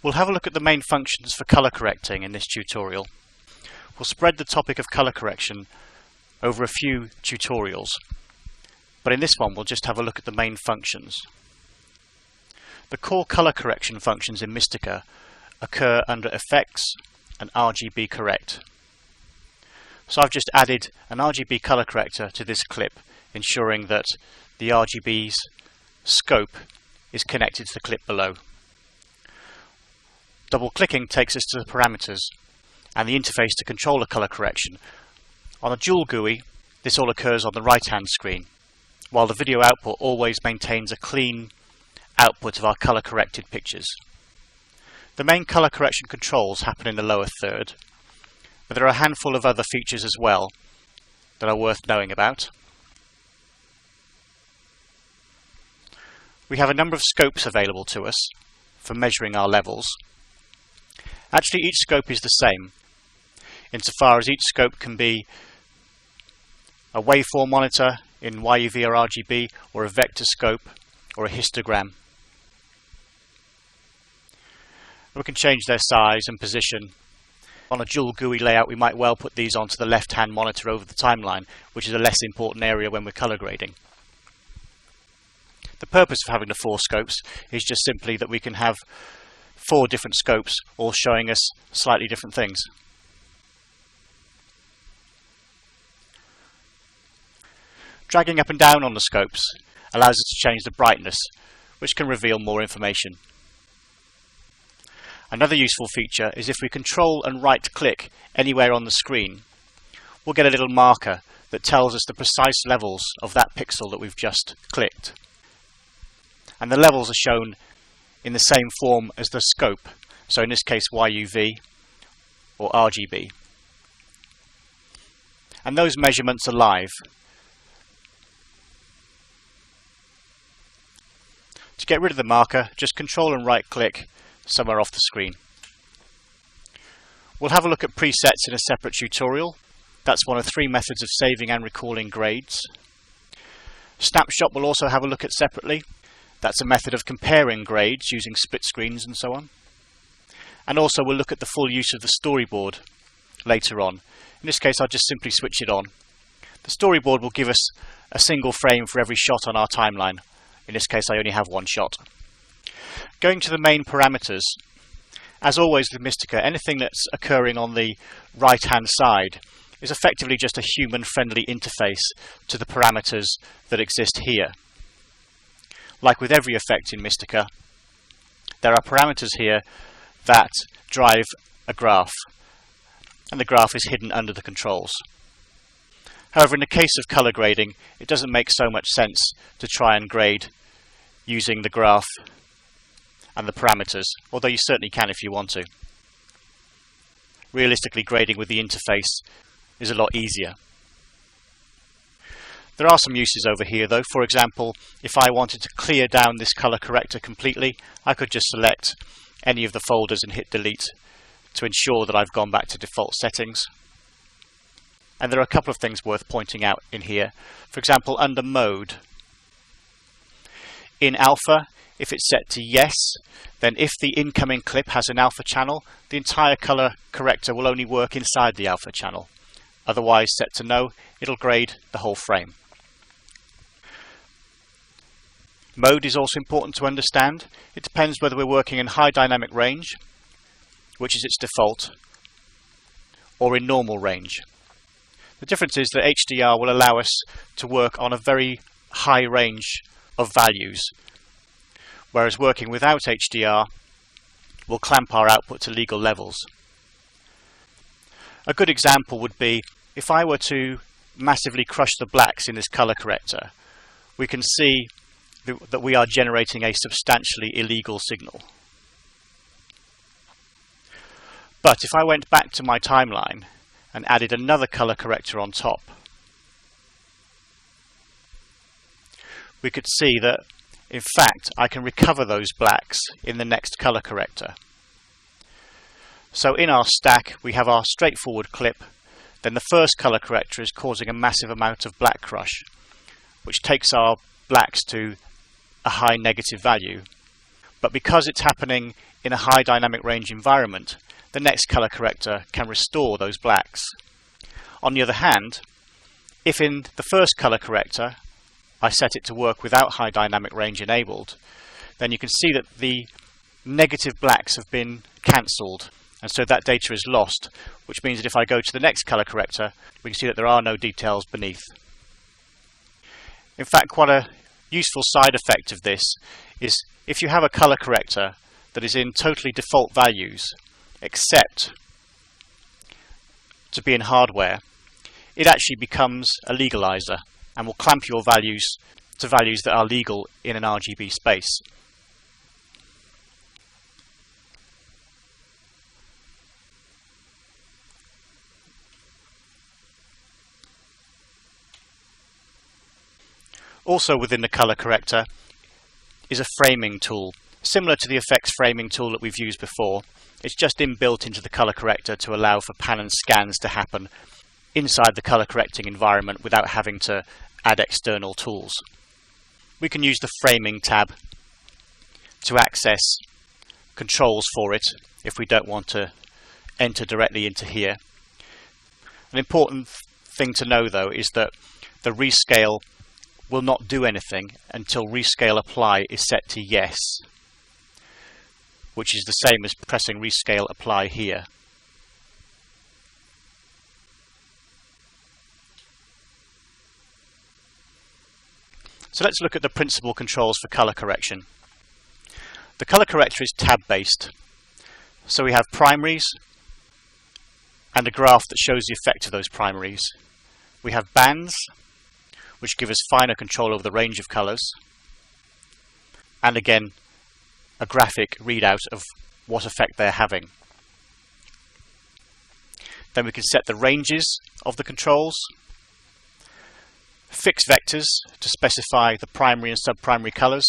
We'll have a look at the main functions for color correcting in this tutorial. We'll spread the topic of color correction over a few tutorials, but in this one we'll just have a look at the main functions. The core color correction functions in Mistika occur under Effects and RGBCorrect. So I've just added an RGB color corrector to this clip, ensuring that the RGB's scope is connected to the clip below. Double clicking takes us to the parameters and the interface to control the color correction. On a dual GUI, this all occurs on the right hand screen, while the video output always maintains a clean output of our color corrected pictures. The main color correction controls happen in the lower third, but there are a handful of other features as well that are worth knowing about. We have a number of scopes available to us for measuring our levels. Actually, each scope is the same, insofar as each scope can be a waveform monitor in YUV or RGB, or a vector scope, or a histogram. We can change their size and position. On a dual GUI layout, we might well put these onto the left-hand monitor over the timeline, which is a less important area when we're color grading. The purpose of having the 4 scopes is just simply that we can have 4 different scopes all showing us slightly different things. Dragging up and down on the scopes allows us to change the brightness, which can reveal more information. Another useful feature is if we control and right click anywhere on the screen, we'll get a little marker that tells us the precise levels of that pixel that we've just clicked. And the levels are shown in the same form as the scope, so in this case YUV or RGB. And those measurements are live. To get rid of the marker, just control and right click somewhere off the screen. We'll have a look at presets in a separate tutorial. That's one of 3 methods of saving and recalling grades. Snapshot we'll also have a look at separately. That's a method of comparing grades using split screens and so on. And also we'll look at the full use of the storyboard later on. In this case I'll just simply switch it on. The storyboard will give us a single frame for every shot on our timeline. In this case I only have 1 shot. Going to the main parameters, as always with Mistika, anything that's occurring on the right hand side is effectively just a human-friendly interface to the parameters that exist here. Like with every effect in Mistika, there are parameters here that drive a graph, and the graph is hidden under the controls. However, in the case of color grading, it doesn't make so much sense to try and grade using the graph and the parameters, although you certainly can if you want to. Realistically, grading with the interface is a lot easier. There are some uses over here though. For example, if I wanted to clear down this color corrector completely, I could just select any of the folders and hit delete to ensure that I've gone back to default settings. And there are a couple of things worth pointing out in here. For example, under mode, in alpha, if it's set to yes, then if the incoming clip has an alpha channel, the entire color corrector will only work inside the alpha channel. Otherwise, set to no, it'll grade the whole frame. Mode is also important to understand. It depends whether we're working in high dynamic range, which is its default, or in normal range. The difference is that HDR will allow us to work on a very high range of values, whereas working without HDR will clamp our output to legal levels. A good example would be if I were to massively crush the blacks in this color corrector, we can see that we are generating a substantially illegal signal. But if I went back to my timeline and added another color corrector on top, we could see that in fact I can recover those blacks in the next color corrector. So in our stack we have our straightforward clip, then the first color corrector is causing a massive amount of black crush, which takes our blacks to a high negative value. But because it's happening in a high dynamic range environment, the next color corrector can restore those blacks. On the other hand, if in the first color corrector I set it to work without high dynamic range enabled, then you can see that the negative blacks have been cancelled, and so that data is lost, which means that if I go to the next color corrector, we can see that there are no details beneath. In fact, quite a useful side effect of this is if you have a color corrector that is in totally default values, except to be in hardware, it actually becomes a legalizer and will clamp your values to values that are legal in an RGB space. Also within the color corrector is a framing tool, similar to the effects framing tool that we've used before. It's just inbuilt into the color corrector to allow for pan and scans to happen inside the color correcting environment without having to add external tools. We can use the framing tab to access controls for it if we don't want to enter directly into here. An important thing to know though is that the rescale will not do anything until rescale apply is set to yes, which is the same as pressing rescale apply here. So let's look at the principal controls for color correction. The color corrector is tab based, so we have primaries and a graph that shows the effect of those primaries. We have bands, which give us finer control over the range of colors, and again a graphic readout of what effect they're having. Then we can set the ranges of the controls, fix vectors to specify the primary and subprimary colors,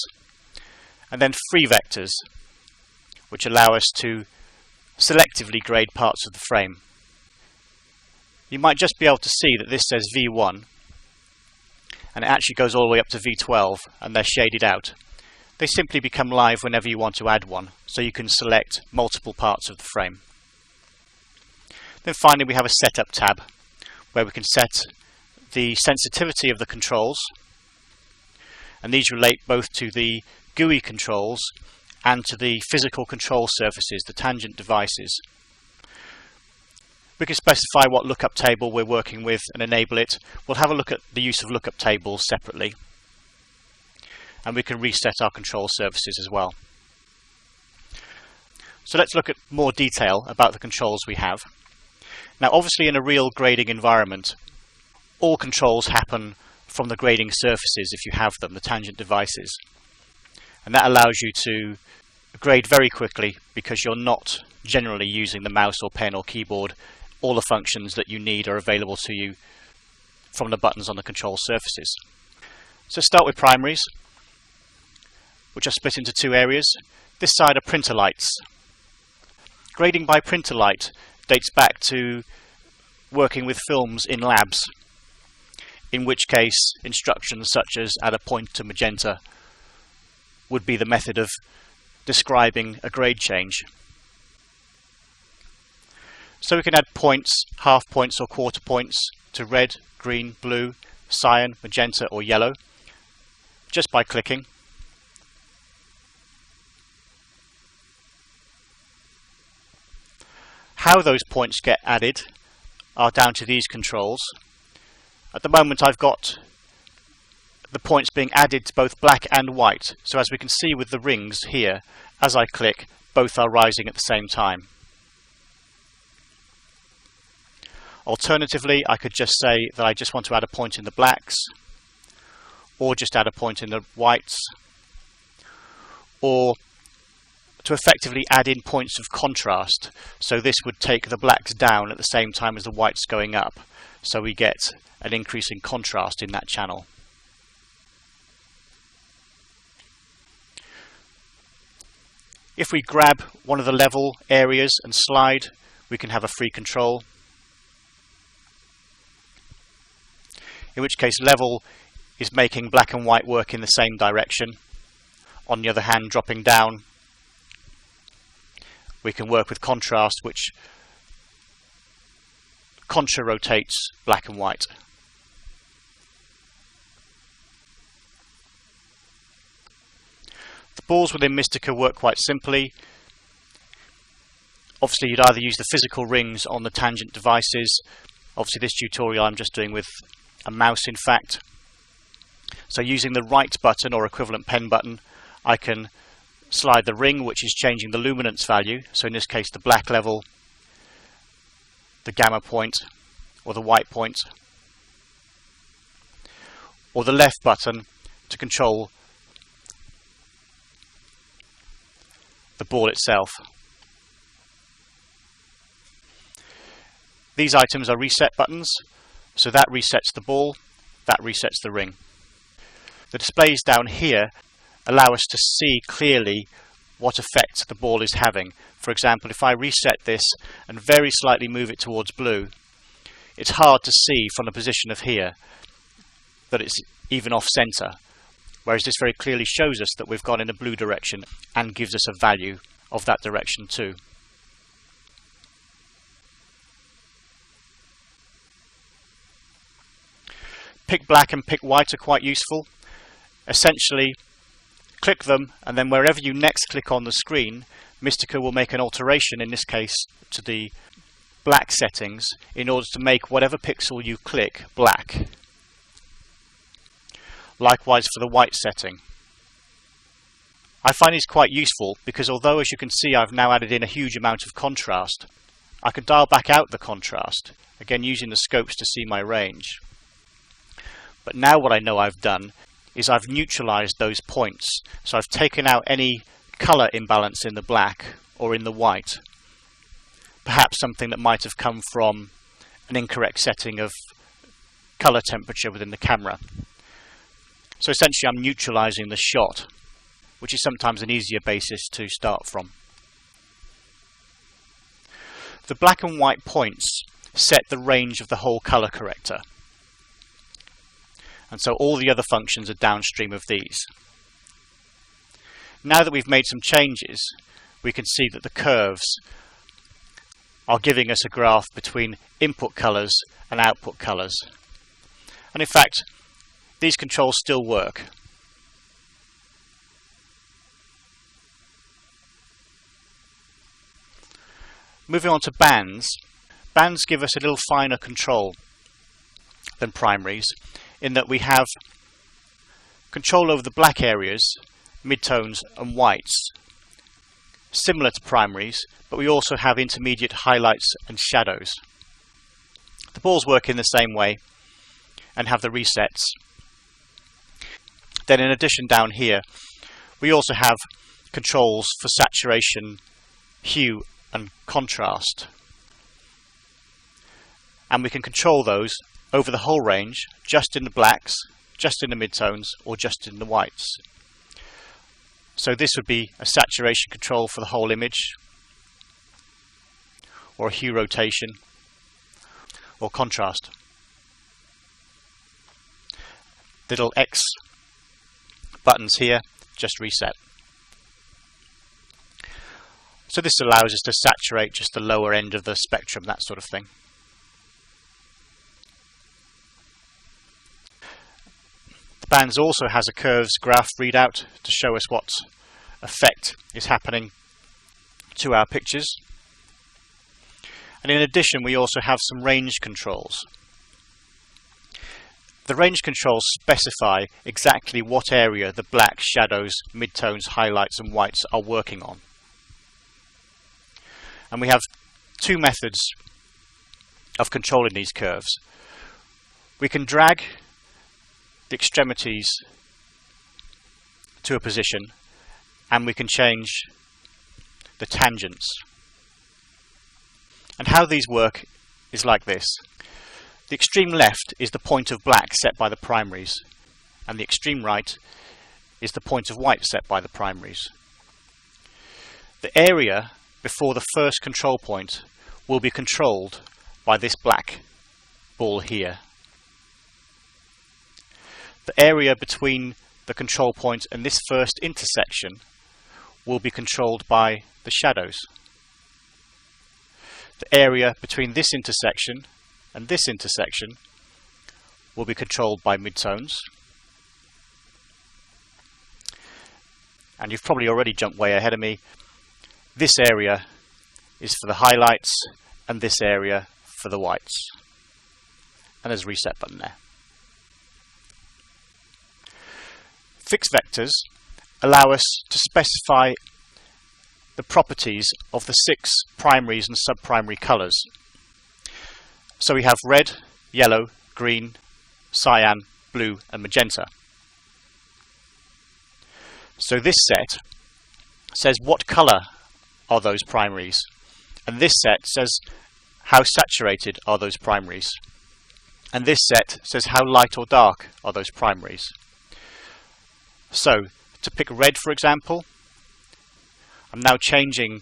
and then free vectors, which allow us to selectively grade parts of the frame. You might just be able to see that this says V1, and it actually goes all the way up to V12, and they're shaded out. They simply become live whenever you want to add one, so you can select multiple parts of the frame. Then finally we have a setup tab, where we can set the sensitivity of the controls, and these relate both to the GUI controls and to the physical control surfaces, the tangent devices. We can specify what lookup table we're working with and enable it. We'll have a look at the use of lookup tables separately. And we can reset our control surfaces as well. So let's look at more detail about the controls we have. Now obviously in a real grading environment, all controls happen from the grading surfaces if you have them, the tangent devices. And that allows you to grade very quickly because you're not generally using the mouse or pen or keyboard. All the functions that you need are available to you from the buttons on the control surfaces. So start with primaries, which are split into two areas. This side are printer lights. Grading by printer light dates back to working with films in labs, in which case instructions such as add a point to magenta would be the method of describing a grade change. So we can add points, half points or quarter points to red, green, blue, cyan, magenta or yellow just by clicking. How those points get added are down to these controls. At the moment I've got the points being added to both black and white, so as we can see with the rings here, as I click, both are rising at the same time. Alternatively, I could just say that I just want to add a point in the blacks, or just add a point in the whites, or to effectively add in points of contrast. So this would take the blacks down at the same time as the whites going up, so we get an increase in contrast in that channel. If we grab one of the level areas and slide, we can have a free control. In which case level is making black and white work in the same direction. On the other hand, dropping down we can work with contrast, which contra-rotates black and white. The balls within Mistika work quite simply. Obviously you'd either use the physical rings on the tangent devices. Obviously this tutorial I'm just doing with a mouse in fact. So using the right button or equivalent pen button, I can slide the ring, which is changing the luminance value. So in this case the black level, the gamma point or the white point. Or the left button to control the ball itself. These items are reset buttons, so that resets the ball, that resets the ring. The displays down here allow us to see clearly what effect the ball is having. For example, if I reset this and very slightly move it towards blue, it's hard to see from the position of here that it's even off center, whereas this very clearly shows us that we've gone in a blue direction and gives us a value of that direction too. Pick black and pick white are quite useful. Essentially, click them, and then wherever you next click on the screen, Mistika will make an alteration, in this case to the black settings, in order to make whatever pixel you click black. Likewise for the white setting. I find these quite useful because although, as you can see, I've now added in a huge amount of contrast, I can dial back out the contrast, again using the scopes to see my range. But now what I know I've done is I've neutralized those points. So I've taken out any color imbalance in the black or in the white. Perhaps something that might have come from an incorrect setting of color temperature within the camera. So essentially I'm neutralizing the shot, which is sometimes an easier basis to start from. The black and white points set the range of the whole color corrector. And so all the other functions are downstream of these. Now that we've made some changes, we can see that the curves are giving us a graph between input colors and output colors. And in fact, these controls still work. Moving on to bands. Bands give us a little finer control than primaries, in that we have control over the black areas, midtones and whites, similar to primaries, but we also have intermediate highlights and shadows. The balls work in the same way and have the resets. Then in addition down here, we also have controls for saturation, hue and contrast. And we can control those over the whole range, just in the blacks, just in the midtones, or just in the whites. So this would be a saturation control for the whole image, or a hue rotation, or contrast. Little X buttons here, just reset. So this allows us to saturate just the lower end of the spectrum, that sort of thing. The bands also has a curves graph readout to show us what effect is happening to our pictures. And in addition, we also have some range controls. The range controls specify exactly what area the black, shadows, midtones, highlights and whites are working on. And we have two methods of controlling these curves. We can drag the extremities to a position, and we can change the tangents. And how these work is like this. The extreme left is the point of black set by the primaries, and the extreme right is the point of white set by the primaries. The area before the first control point will be controlled by this black ball here. The area between the control point and this first intersection will be controlled by the shadows. the area between this intersection and this intersection will be controlled by midtones. And you've probably already jumped way ahead of me. This area is for the highlights and this area for the whites. And there's a reset button there. Fixed vectors allow us to specify the properties of the 6 primaries and subprimary colours. So we have red, yellow, green, cyan, blue and magenta. So this set says what colour are those primaries, and this set says how saturated are those primaries, and this set says how light or dark are those primaries. So to pick red, for example, I'm now changing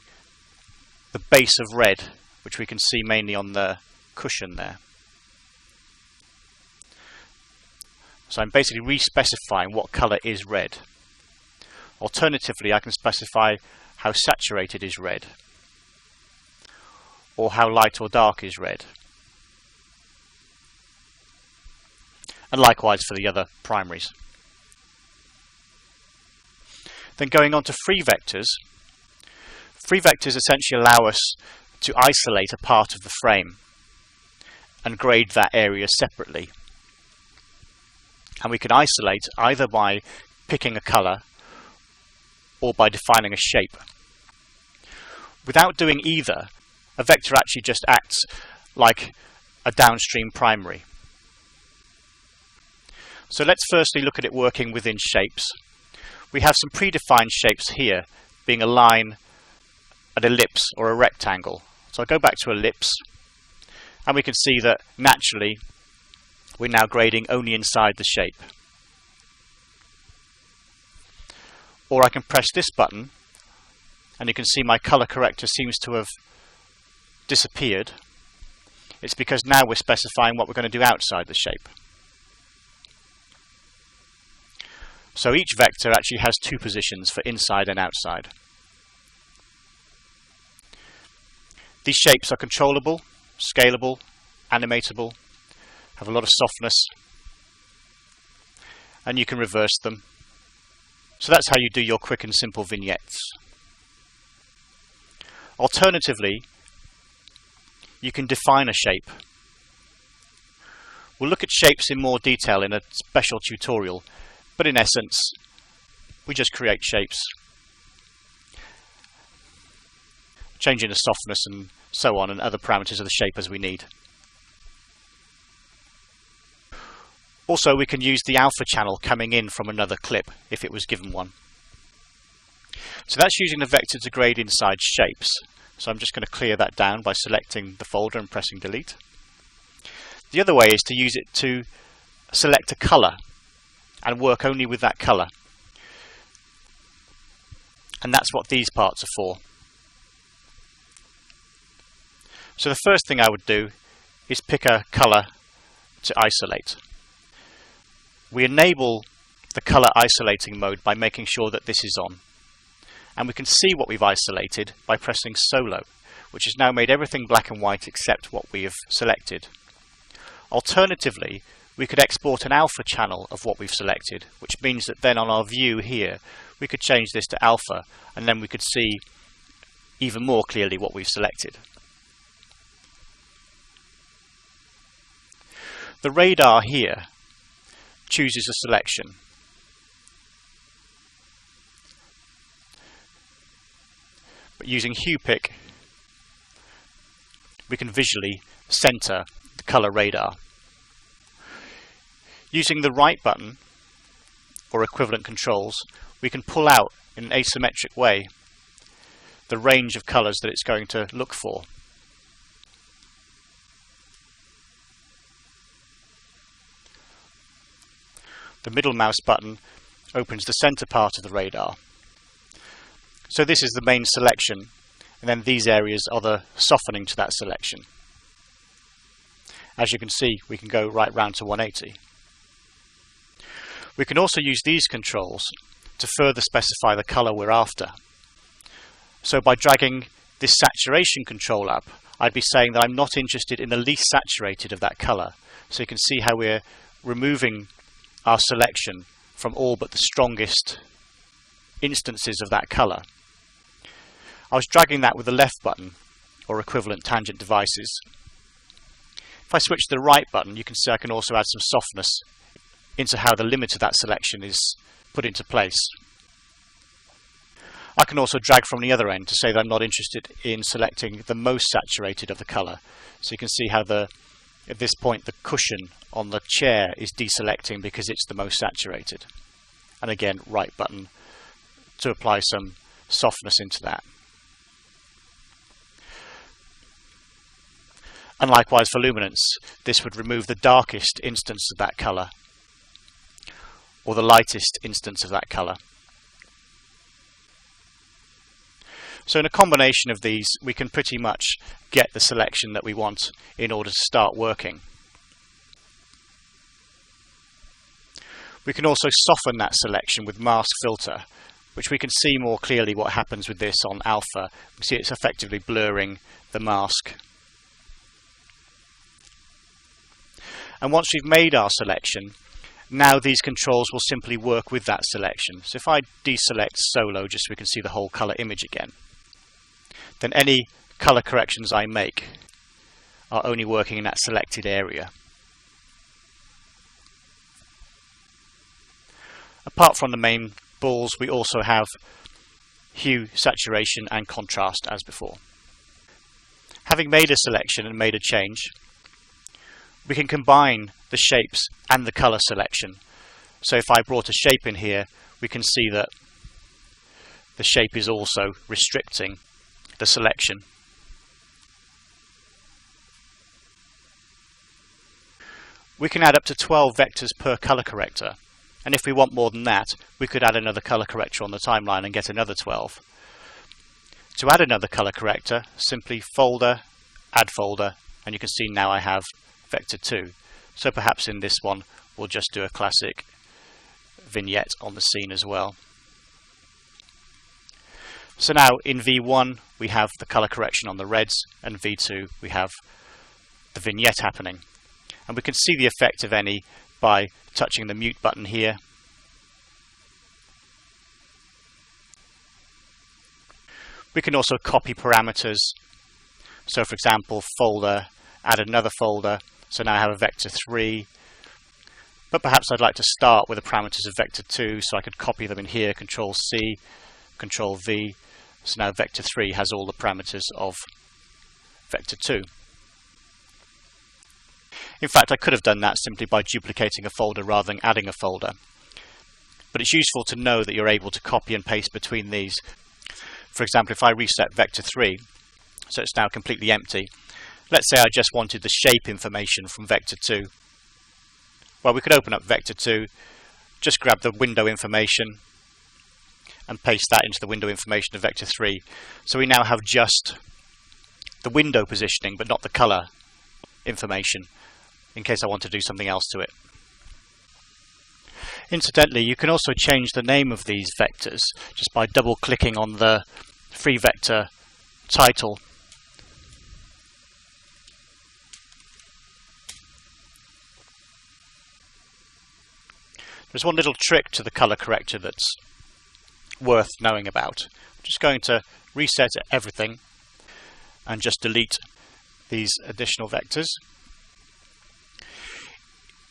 the base of red, which we can see mainly on the cushion there. So I'm basically re-specifying what colour is red. Alternatively, I can specify how saturated is red, or how light or dark is red. And likewise for the other primaries. Then going on to free vectors. Free vectors essentially allow us to isolate a part of the frame and grade that area separately. And we can isolate either by picking a colour or by defining a shape. Without doing either, a vector actually just acts like a downstream primary. So let's firstly look at it working within shapes. We have some predefined shapes here, being a line, an ellipse or a rectangle. So I'll go back to ellipse, and we can see that naturally we're now grading only inside the shape. Or I can press this button and you can see my color corrector seems to have disappeared. It's because now we're specifying what we're going to do outside the shape. So each vector actually has 2 positions for inside and outside. These shapes are controllable, scalable, animatable, have a lot of softness, and you can reverse them. So that's how you do your quick and simple vignettes. Alternatively, you can define a shape. We'll look at shapes in more detail in a special tutorial, but in essence, we just create shapes, changing the softness and so on and other parameters of the shape as we need. Also, we can use the alpha channel coming in from another clip if it was given one. So that's using the vector to grade inside shapes. So I'm just going to clear that down by selecting the folder and pressing delete. The other way is to use it to select a colour and work only with that colour. And that's what these parts are for. So the first thing I would do is pick a colour to isolate. We enable the colour isolating mode by making sure that this is on. And we can see what we've isolated by pressing solo, which has now made everything black and white except what we have selected. Alternatively, we could export an alpha channel of what we've selected, which means that then on our view here, we could change this to alpha, and then we could see even more clearly what we've selected. The radar here chooses a selection. But using hue pick, we can visually center the color radar. Using the right button or equivalent controls, we can pull out in an asymmetric way the range of colors that it's going to look for. The middle mouse button opens the center part of the radar. So this is the main selection, and then these areas are the softening to that selection. As you can see, we can go right round to 180. We can also use these controls to further specify the color we're after. So by dragging this saturation control up, I'd be saying that I'm not interested in the least saturated of that colour. So you can see how we're removing our selection from all but the strongest instances of that colour. I was dragging that with the left button, or equivalent tangent devices. If I switch to the right button, you can see I can also add some softness into how the limit of that selection is put into place. I can also drag from the other end to say that I'm not interested in selecting the most saturated of the colour. So you can see how at this point the cushion on the chair is deselecting because it's the most saturated. And again, right button to apply some softness into that. And likewise for luminance, this would remove the darkest instance of that colour, or the lightest instance of that colour. So in a combination of these, we can pretty much get the selection that we want in order to start working. We can also soften that selection with mask filter, which we can see more clearly what happens with this on alpha. We see it's effectively blurring the mask. And once we've made our selection, now these controls will simply work with that selection. So if I deselect solo, just so we can see the whole colour image again, then any colour corrections I make are only working in that selected area. Apart from the main balls, we also have hue, saturation and contrast as before. Having made a selection and made a change, we can combine the shapes and the colour selection. So if I brought a shape in here, we can see that the shape is also restricting the selection. We can add up to 12 vectors per colour corrector, and if we want more than that, we could add another colour corrector on the timeline and get another 12. To add another colour corrector, simply folder, add folder, and you can see now I have vector 2. So perhaps in this one we'll just do a classic vignette on the scene as well. So now in V1 we have the colour correction on the reds, and V2 we have the vignette happening. And we can see the effect of any by touching the mute button here. We can also copy parameters. So for example, folder, add another folder. So now I have a vector 3. But perhaps I'd like to start with the parameters of vector 2, so I could copy them in here, Control C, Control V. So now vector 3 has all the parameters of vector 2. In fact, I could have done that simply by duplicating a folder rather than adding a folder. But it's useful to know that you're able to copy and paste between these. For example, if I reset vector 3, so it's now completely empty, let's say I just wanted the shape information from vector 2. Well, we could open up vector 2, just grab the window information and paste that into the window information of vector 3. So we now have just the window positioning, but not the colour information, in case I want to do something else to it. Incidentally, you can also change the name of these vectors just by double clicking on the free vector title. There's one little trick to the colour corrector that's worth knowing about. I'm just going to reset everything and just delete these additional vectors.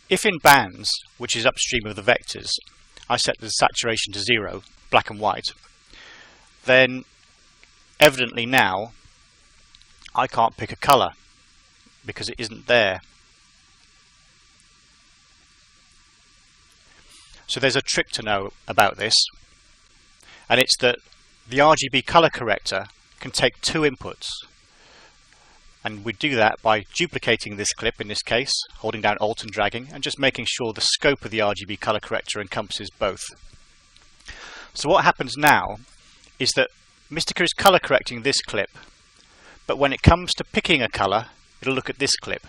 If in bands, which is upstream of the vectors, I set the saturation to 0, black and white, then evidently now I can't pick a colour because it isn't there. So there's a trick to know about this, and it's that the RGB colour corrector can take 2 inputs. And we do that by duplicating this clip, in this case, holding down Alt and dragging, and just making sure the scope of the RGB colour corrector encompasses both. So what happens now is that Mistika is colour correcting this clip, but when it comes to picking a colour, it'll look at this clip.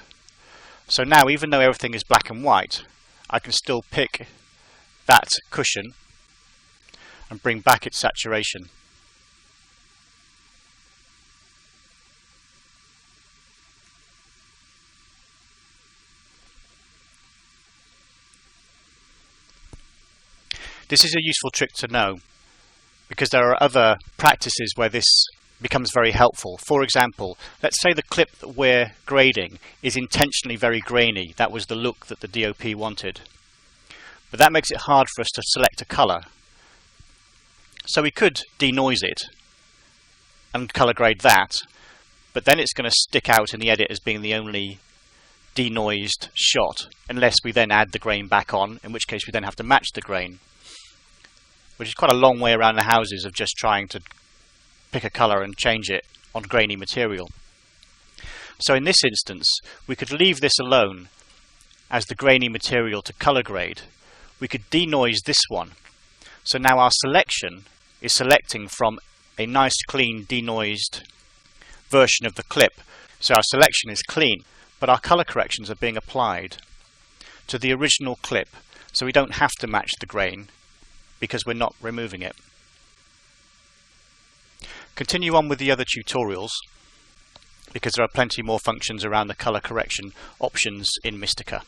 So now, even though everything is black and white, I can still pick that cushion and bring back its saturation. This is a useful trick to know because there are other practices where this becomes very helpful. For example, let's say the clip that we're grading is intentionally very grainy. That was the look that the DOP wanted. But that makes it hard for us to select a colour. So we could denoise it and colour grade that, but then it's going to stick out in the edit as being the only denoised shot, unless we then add the grain back on, in which case we then have to match the grain, which is quite a long way around the houses of just trying to pick a colour and change it on grainy material. So in this instance, we could leave this alone as the grainy material to colour grade. We could denoise this one. So now our selection is selecting from a nice clean denoised version of the clip. So our selection is clean, but our colour corrections are being applied to the original clip, so we don't have to match the grain because we're not removing it. Continue on with the other tutorials because there are plenty more functions around the colour correction options in Mistika.